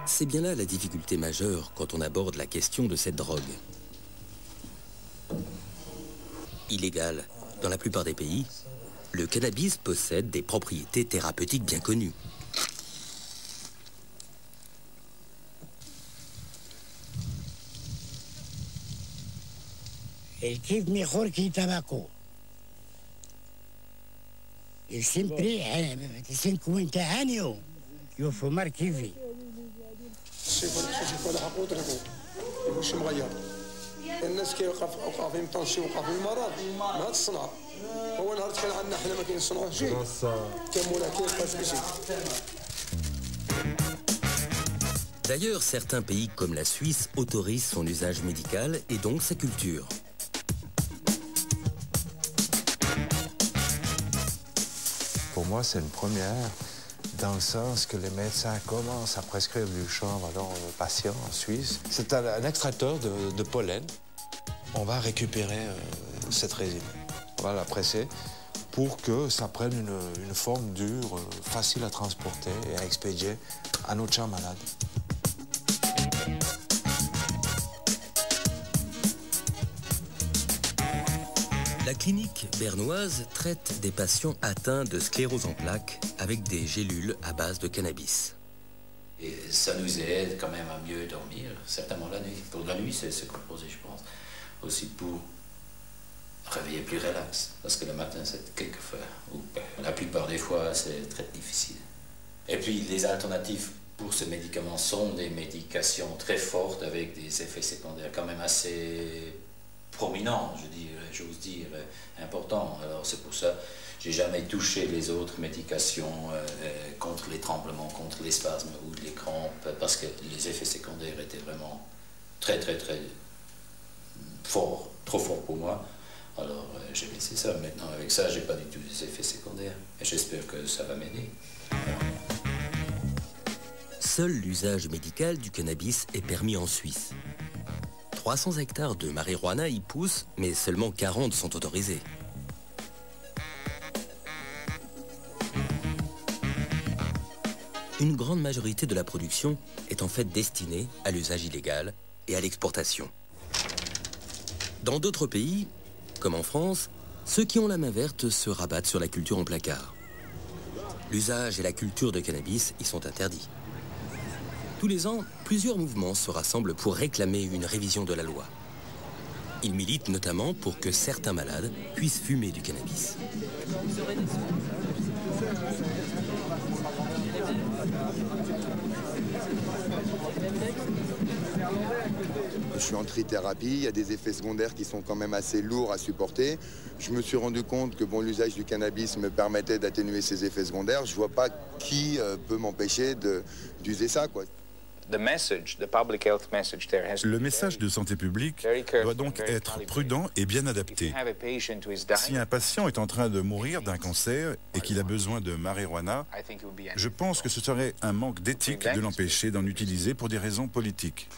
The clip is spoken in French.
C'est bien là la difficulté majeure quand on aborde la question de cette drogue. Illégal dans la plupart des pays, le cannabis possède des propriétés thérapeutiques bien connues. الكيف mejor que tabaco. Siempre, 50 años, yo fumar kiwi. واش مغير الناس كيوقع فيهم طونسيون وقع فيهم مرض ما تصنع هو نهار كان عندنا حنا ما كنصنعوش كان مولا كيبقى بشي. D'ailleurs, certains pays comme la Suisse autorisent son usage médical et donc sa culture. Pour moi, c'est une première, dans le sens que les médecins commencent à prescrire du chanvre aux patients en Suisse. C'est un extracteur de pollen. On va récupérer cette résine. On va la presser pour que ça prenne une forme dure, facile à transporter et à expédier à nos chats malades. La clinique bernoise traite des patients atteints de sclérose en plaques avec des gélules à base de cannabis. Et ça nous aide quand même à mieux dormir, certainement la nuit. Pour la nuit, c'est composé, je pense. Aussi pour réveiller plus relax, parce que le matin, c'est quelquefois, ou la plupart des fois, c'est très difficile. Et puis, les alternatives pour ce médicament sont des médications très fortes avec des effets secondaires quand même assez prominents, j'ose dire, importants. Alors c'est pour ça que j'ai jamais touché les autres médications contre les tremblements, contre les spasmes ou les crampes, parce que les effets secondaires étaient vraiment très forts, trop forts pour moi. Alors j'ai laissé ça. Maintenant avec ça, j'ai pas du tout des effets secondaires. Et j'espère que ça va m'aider. Seul l'usage médical du cannabis est permis en Suisse. 300 hectares de marijuana y poussent, mais seulement 40 sont autorisés. Une grande majorité de la production est en fait destinée à l'usage illégal et à l'exportation. Dans d'autres pays, comme en France, ceux qui ont la main verte se rabattent sur la culture en placard. L'usage et la culture de cannabis y sont interdits. Tous les ans, plusieurs mouvements se rassemblent pour réclamer une révision de la loi. Ils militent notamment pour que certains malades puissent fumer du cannabis. Je suis en trithérapie, il y a des effets secondaires qui sont quand même assez lourds à supporter. Je me suis rendu compte que l'usage du cannabis me permettait d'atténuer ces effets secondaires. Je ne vois pas qui peut m'empêcher d'user ça, quoi. Le message de santé publique doit donc être prudent et bien adapté. Si un patient est en train de mourir d'un cancer et qu'il a besoin de marijuana, je pense que ce serait un manque d'éthique de l'empêcher d'en utiliser pour des raisons politiques.